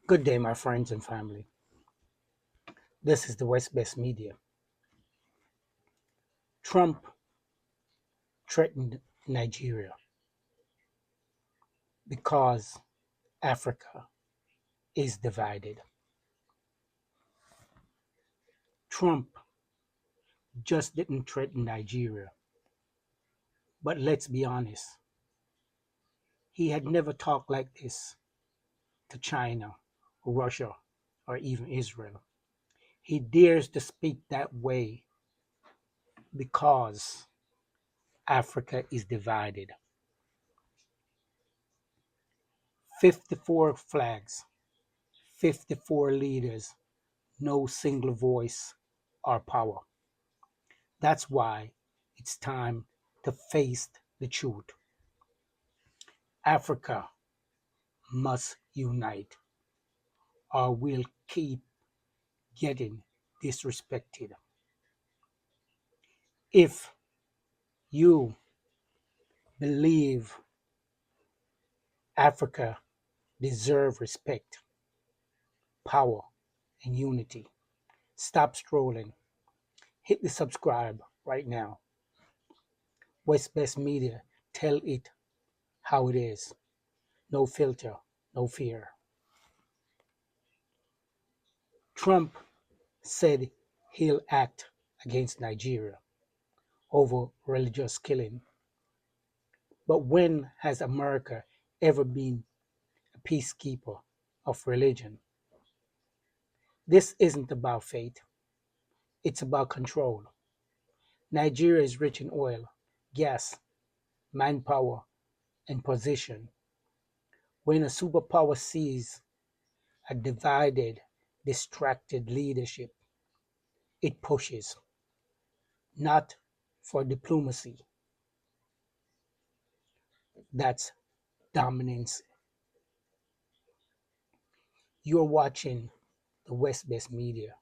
Good day, my friends and family. This is the WesBes Media. Trump threatened Nigeria because Africa is divided. Trump just didn't threaten Nigeria, but let's be honest, he had never talked like this to China, Russia, or even Israel. He dares to speak that way because Africa is divided. 54 flags, 54 leaders, no single voice or power. That's why it's time to face the truth. Africa must unite or we'll keep getting disrespected. If you believe Africa deserves respect, power, and unity, stop scrolling. Hit the subscribe right now. WesBes Media, tell it how it is. No filter, no fear. Trump said he'll act against Nigeria over religious killing. But when has America ever been a peacekeeper of religion? This isn't about faith, it's about control. Nigeria is rich in oil, gas, manpower, and position. When a superpower sees a divided, distracted leadership, it pushes, not for diplomacy, that's dominance. You're watching the West-Based Media,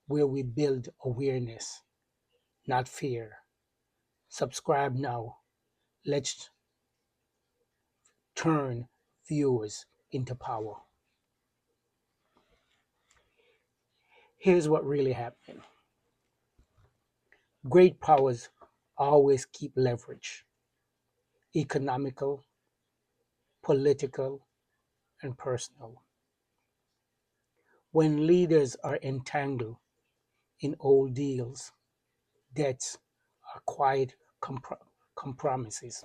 where we build awareness, not fear. Subscribe now. Let's turn viewers into power. Here's what really happened. Great powers always keep leverage, economical, political, and personal. When leaders are entangled in old deals, debts, or quiet compromises,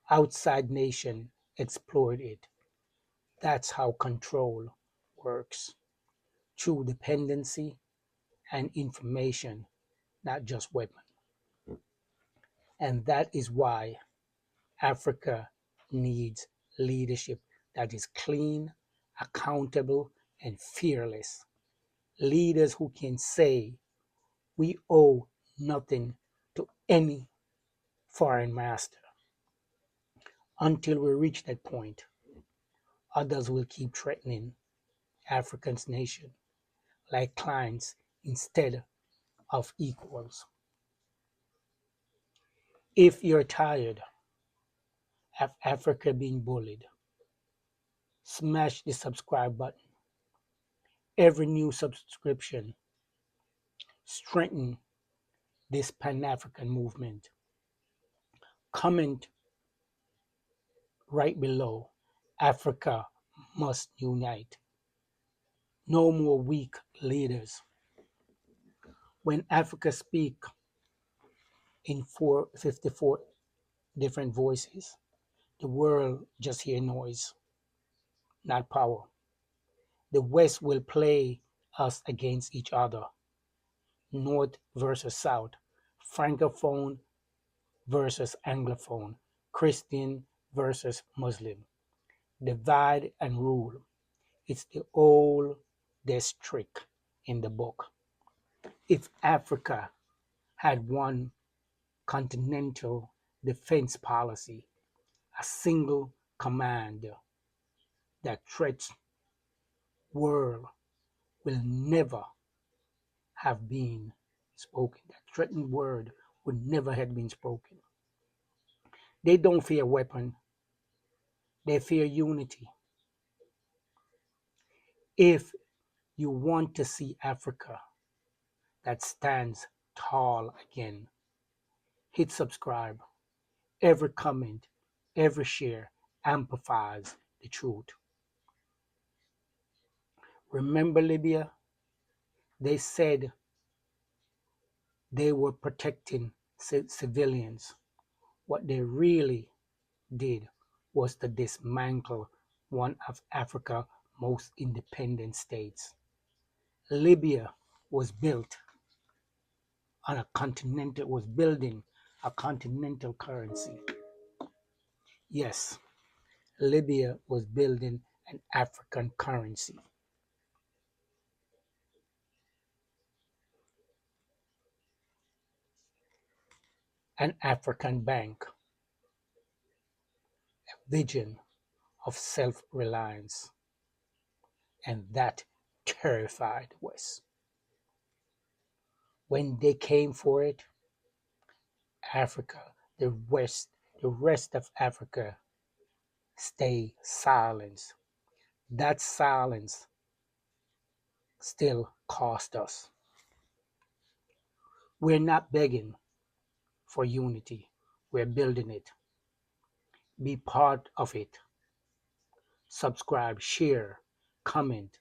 outside nation exploit it. That's how control works, through dependency and information, not just weapons. And that is why Africa needs leadership that is clean, accountable, and fearless. Leaders who can say, we owe nothing to any foreign master. Until we reach that point, others will keep threatening Africa's nation like clients instead of equals. If you're tired of Africa being bullied, smash the subscribe button. Every new subscription strengthens this Pan-African movement. Comment right below. Africa must unite. No more weak leaders. When Africa speaks in 454 different voices, the world just hears noise, not power. The West will play us against each other, North versus South, Francophone versus Anglophone, Christian versus Muslim. Divide and rule. It's the oldest trick in the book. If Africa had one continental defense policy, a single command, that threat world will never have been spoken. That threatened word would never have been spoken. They don't fear weapon, they fear unity. If you want to see Africa that stands tall again, hit subscribe. Every comment, every share amplifies the truth. Remember Libya? They said they were protecting civilians. What they really did was to dismantle one of Africa's most independent states. Libya was built on a continental was building a continental currency. Yes, Libya was building an African currency, an African bank, a vision of self-reliance, and that terrified the West. When they came for it, Africa, the rest of Africa stay silent. That silence still cost us. We're not begging for unity. We're building it. Be part of it. Subscribe, share, comment.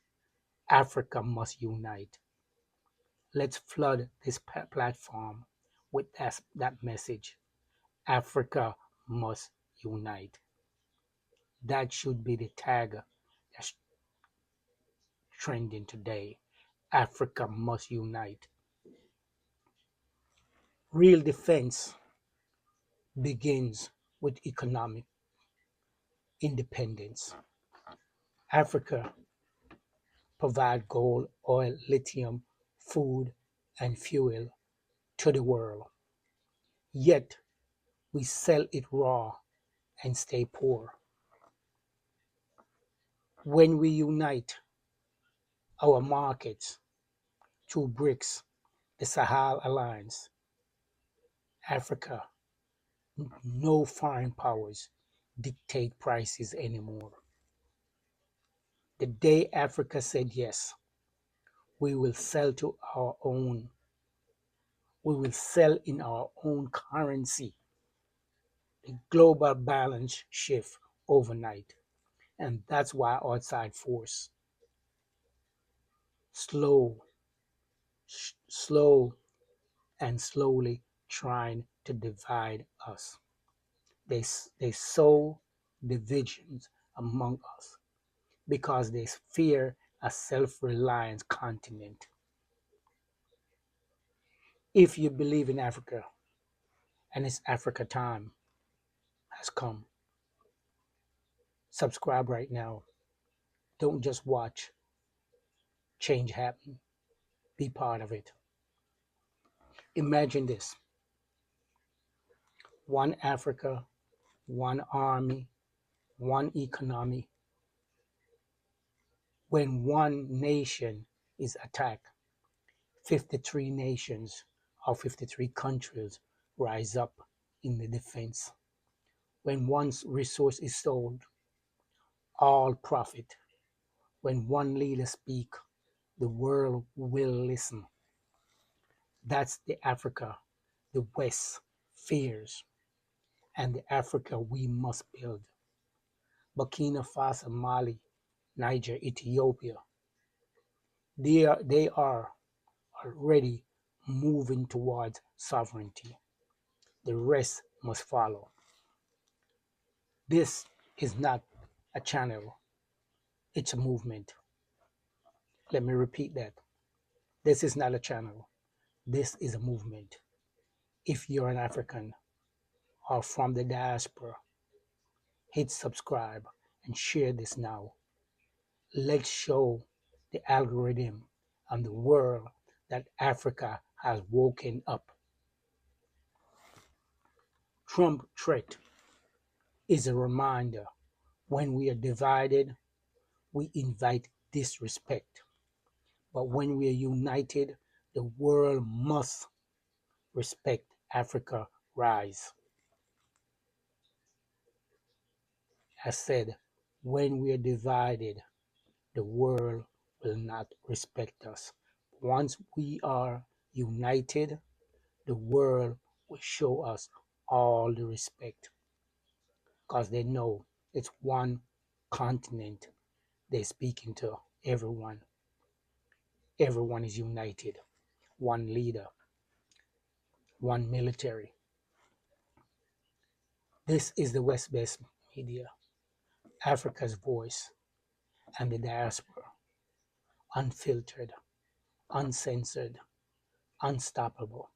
Africa must unite. Let's flood this platform with that message. Africa must unite. That should be the tag that's trending today. Africa must unite. Real defense begins with economic independence. Africa provides gold, oil, lithium, food, and fuel to the world. Yet we sell it raw and stay poor. When we unite our markets through BRICS, the Sahel Alliance, Africa, no foreign powers dictate prices anymore. The day Africa said yes, we will sell to our own. We will sell in our own currency. The global balance shift overnight. And that's why outside force slow, slow and slowly trying to divide us. They sow divisions among us because they fear a self-reliant continent. If you believe in Africa and it's Africa time has come, subscribe right now. Don't just watch change happen. Be part of it. Imagine this: one Africa, one army, one economy. When one nation is attacked, 53 nations or 53 countries rise up in the defense. When one resource is sold, all profit. When one leader speaks, the world will listen. That's the Africa the West fears and the Africa we must build. Burkina Faso, Mali, Niger, Ethiopia, they are already moving towards sovereignty. The rest must follow. This is not a channel, it's a movement. Let me repeat that. This is not a channel, this is a movement. If you're an African or from the diaspora, hit subscribe and share this now. Let's show the algorithm and the world that Africa has woken up. Trump threat is a reminder: when we are divided, we invite disrespect. But when we are united, the world must respect Africa rise. I said, when we are divided, the world will not respect us. Once we are united, the world will show us all the respect because they know it's one continent they're speaking to. Everyone is united. One leader, one military. This is the WesBes Media, Africa's voice and the diaspora, unfiltered, uncensored, unstoppable.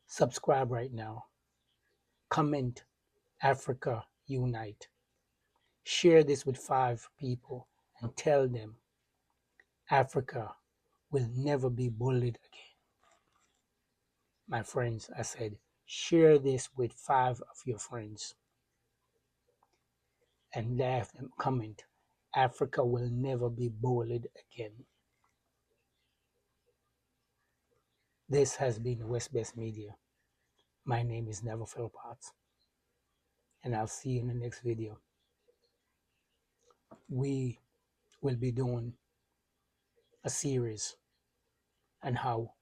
Subscribe right now. Comment Africa Unite. Share this with 5 people and tell them Africa will never be bullied again. My friends, I said, share this with 5 of your friends and have them comment Africa will never be bullied again. This has been WesBes Media. My name is Never Potts, and I'll see you in the next video. We will be doing a series on how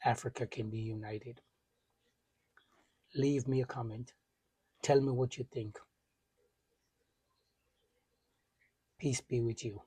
Africa can be united. Leave me a comment. Tell me what you think. Peace be with you.